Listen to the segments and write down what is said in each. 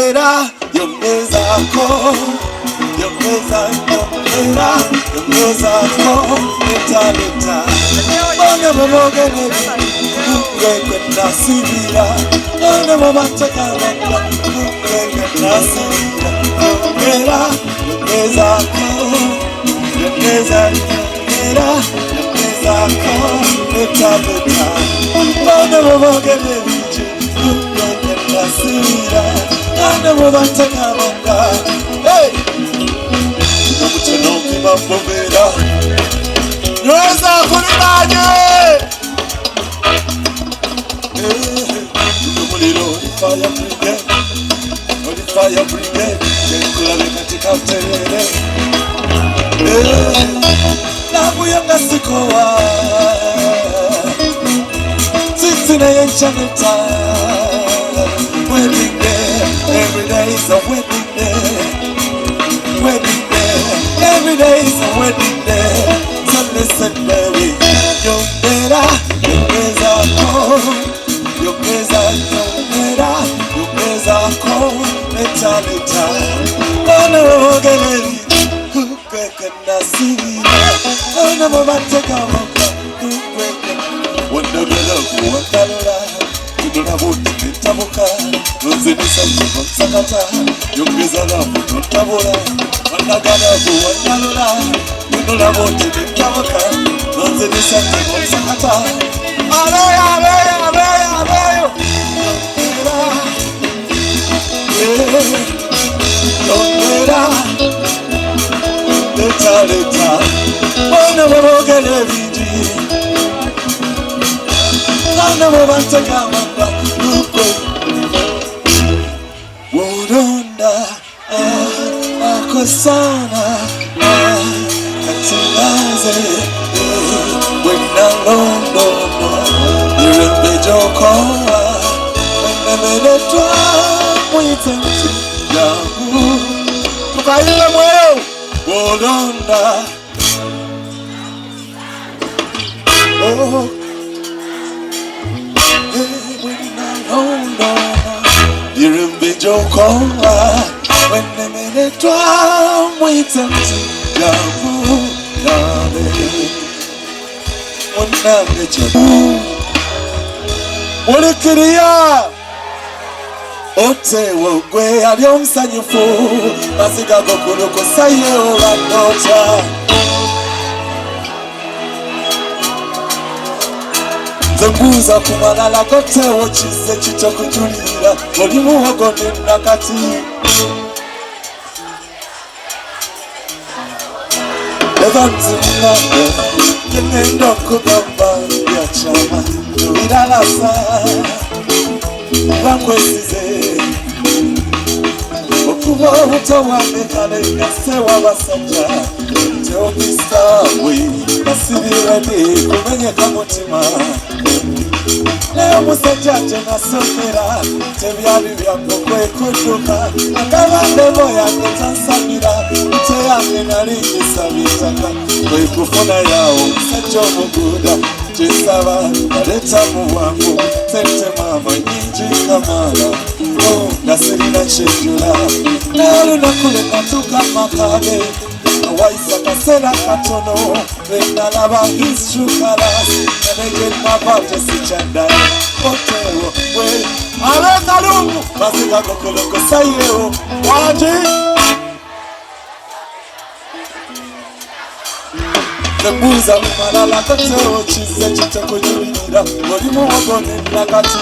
yongera yongezako yongezako leta bana babogene ngeke nasibira bana babatakana ngeke nasibira yongezako yongezako leta bana babogene ngeke nasibira bana babatakana hey Muchenoki mafovera Nweza kulimaje Muliro fire brigade fire brigade Kula katika terere Nabu yanga sikowa Sisi na yenchaneta Wedding day Every day is a wedding day Wedding Every day is a wedding day. So listen, baby. Yongera, yongezako, leta. Bana babogene ngeke nasibira. Bana babatakana ngeke. Wandagala kuwakalola. Kudona buti nitabuka. Nzibisa nsakata. Yongezala ntabola. Wandagala kuwakalola. Kudona buti nitabuka. Nzibisa nsakata. Aleyo. Yongera leta Bana babogene vidi Bana babatakana Woronda akosana Katilaze Wena londo Irembe jokoa Wena menetwa Mwitemti yangu Tukaile mweo Woronda Wena londo Irembe jokoa Wena menetwa Mwitemti yangu Wena mechabu Mulikiria Ote wogwe alio msanyufu Masiga gokuluko saye orandocha Zembuza kumalala kote wochize chicho kujulira Molimu wogoni nakati Evanti mnande Yenendo kugamba ya chama Iralasa Bankwesize Okubo utawame kale Nasewa basanja Teopista we Nasibirani kumenye kamutima Leo musajaje nasomera Tebyali byango kwe kuduka Akabande boya netansamira Ute yange naringisa bitaka Kwe kufuna yao Sajo muguda Jesaba Naleta muwangu Sente mama nyinji kamala Oh nasirina chejula Lelu nakule katuka makabe Waisa kasera katono Vena lava his true colors Nege mabate si chandai Oteo we Ale kalungu Masika kokoloko sayeo Waji Zembuza umalala kateo Chize chite kujulira Molimu wagone nakati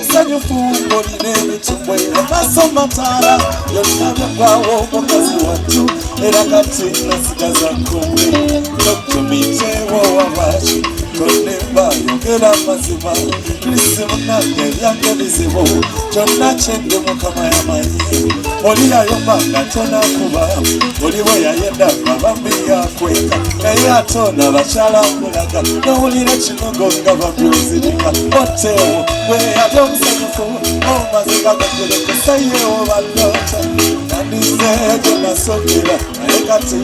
Msanyufungo linene chumwe Maso matara Yonabe kwawo Mwakazi watu Erakati na sika za kumbi Tokumitewo wawachi Tonnemba yogera mazima Kristo munange byange bizibu Kyonna kyende Mukama yamanyi Oli yayomba nga tonakuba Oli bwe yayenda bambi yakweka Naye ate ono abakyala nkulaga Nowulira ekinogo nga babyozirika Oteewo bwe yali omusanyufu Omaziga gakulekusa yeewo balota Nandize gye nasokera naye kati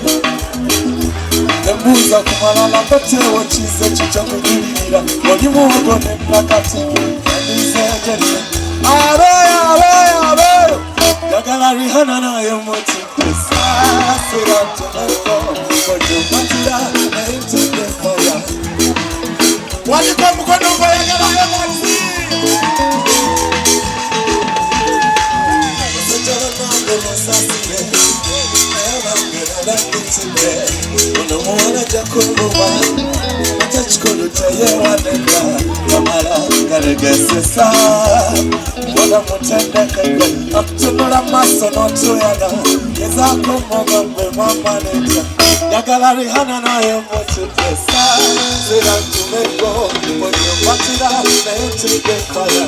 Embuuza ku malala gateewo kize kikyo kugulirira Oli muwogo ne nakati Nandize gye abeeyo Yagala Rihanna naye mutipesa Sira toneko Kojo matira naye ntegefoya Waliko mukono mba yagala ye mati Musajala nange musasire Nayabangera langitire Ono muwana jakubuwa Matachikulu teyewanenda Kamala karegesesa Wala mutendekeke Nakutunula maso notuyana Gezako mugombe mamaneta Yagala Rihanna naye mutipesa Sira tumeko Mwenye matira naye tigefaya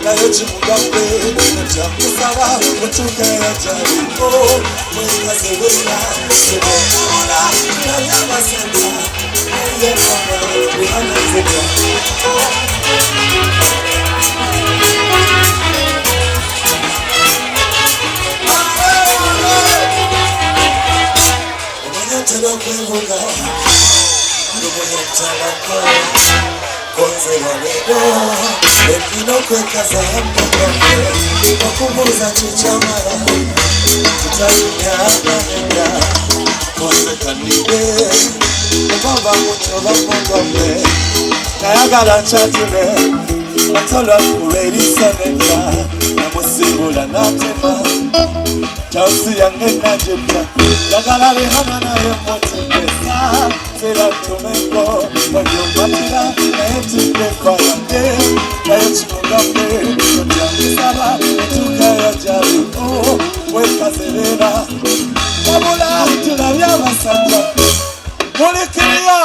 Naye chimugambe Nejakusaba Mutuke ya jariko Mweka zewela Sebe Ola Nayama senta Oye mama Rihanna zeka Tena kwevuga Ndugu talako Konze wawedo Epino kwekaza mpokoke Wakumuza chichamara Tutanyana nenda Konze kanide Mbaba muchoba mpokoke Kayagala chatile Natolwa kurelisa nenda Namusibula natema Chausi yange najibla Yagala Rihanna naye mutipesa Sira tumeko Wajo matira naye tigefaya Naye chimugambe Kujamusaba Etuka ya jariko Weka zerera Kabula tulabya basanja Mulikiria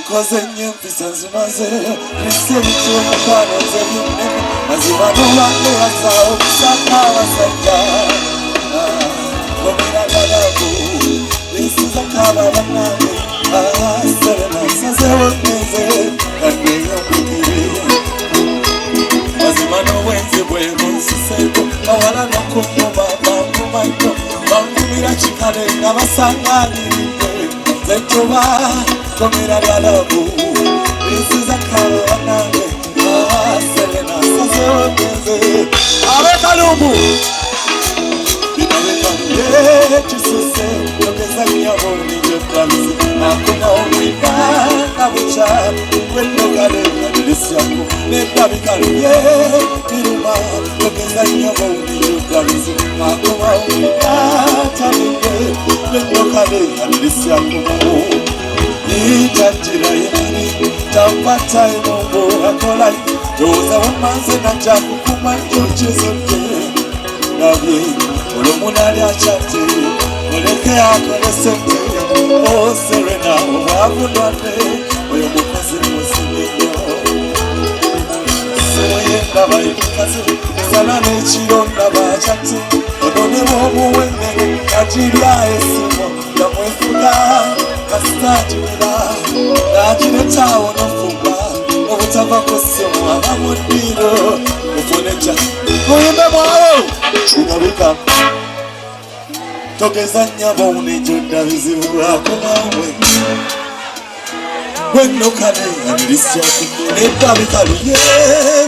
Nkoze nyempisa nzimaze Krisi bikyomukano zebine Mazima nuwange yasao Bisaka wasanja Komera galabu Bisiza kababa nange Serena sazewo neze Kangeyo mbukiri Mazima nuwenzi bwego nsiseko Awala nokumuba Bamumaito Bamumira chikale Ngabasanganiride Zentuba Komera galabu Bisiza kababa nange Serena sazewo neze Abe kalumbu Chisuse, yogeza nyaboni jokazi Nakuna umika, kabucha Wendo gale, nadilisi yako Neka bikalu, kiruma Yogeza nyaboni jokazi Nakuna umika, taminde Wendo gale, nadilisi yako Nitajira yemini Tampata imungu akolai Yoza wamanze na jabu kumanjo chizote Nabye Olomunali achate Oleke akole sente Oh Serena Wavunwane Oyo mukazi musinyo Semoye ndaba yemikazi Sana nechiro ndaba achate Onone momuwene Kajiria esimo Yamwefuga Kastajimila Najireta onofuga Obutava kosimo Abamudiro Ufoneja Kuyimbe mwao Chunabika Togeza nyabo unijonda vizivu Akumawe Wendo kane Anirisi yako Neka bikalu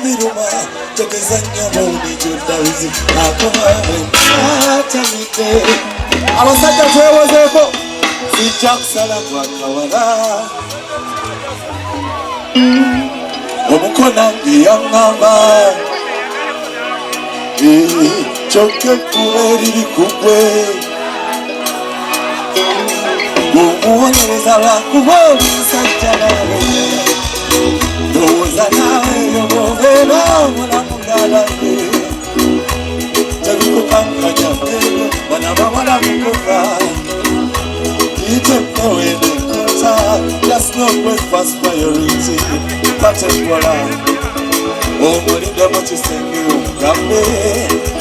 Biruma Togeza nyabo unijonda vizivu Akumawe Atamike Abasaka twewozeko Sijakusala kwa kawala Omukona ngiyangamba Choke kueriri kukwe Umuonyereza wakuboli sajjala Doza nawe yobovera muna mungalawe Tabikukanganya mbego Wanaba wala mkufa Itempewe nekota must not wait first priority. Katempola omulinde mu kisenge omugambe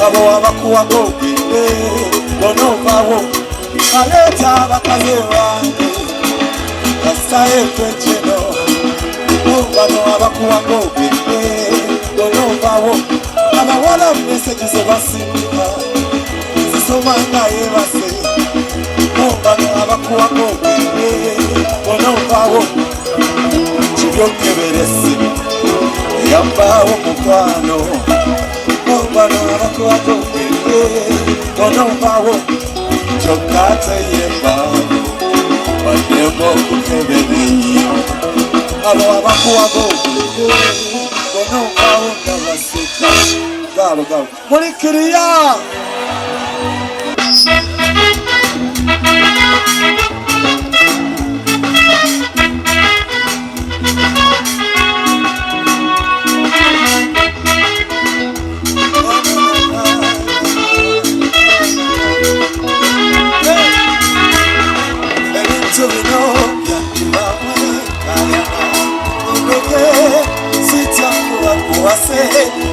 abo abakuwaga ogende bonoovaawo aleeta abakazi bange kasayo ekwekino bano abakuwaga ogende bonoovaawo abawala meseji ze basimbika zisoma nga yebase bano abakuwaga ogende bonoovaawo kibyokeberesi yambaawo mukwano bano abakuwaga ogende bonoovaawo kyokka teyembaawo baddemu okukebereyo abo abakuwaga ogende bonoovaawo nga baseka gaalo mulikiriya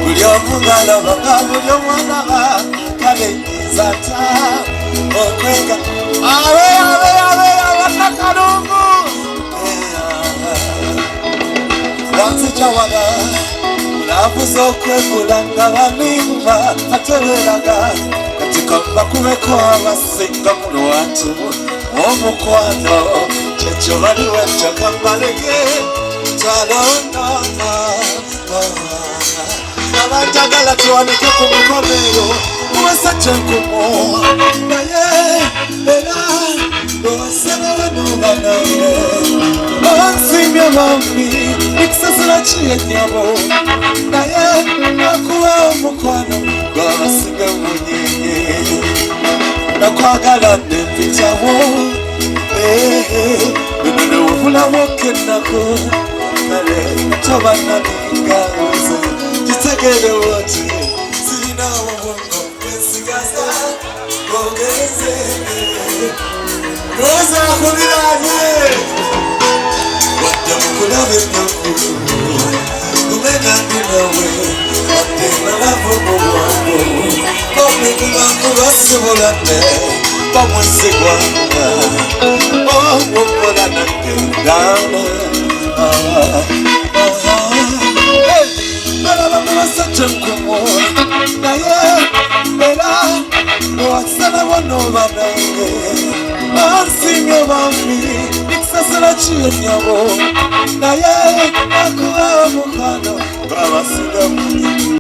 buli omugalabanga buli omwanaba kabeyizata okwega abe abanakalungu wanzijawaga navuza okwegula nga banimba ateberaga katika bakubeko abasinga mu lwatu omukwano kyekyo baliwetaka mbalege talonana abantagala tuwanike ku mikono eyo muwese kyenkumu naye era owasebe banobanange abansimye bambi ekusasula kiyenyabo naye akuwa omukwano gwabasinga munyinyi nakwagala nempitawo bino newobulamu okenako kale tobannaningaoze kitegere woti sirina obwongo bwesigaza bwogeze roza kuliranye wadde mukulaba ennaku kumenya ndinawe wadde nalava mu bwangu omigumangu basibuladde bamwesigwanga owokola naddendana abasajja nkumu naye era owasala bonoba nange bansimye bambi ekusasala kiyenyabo naye akuba omukwano babasinga munyi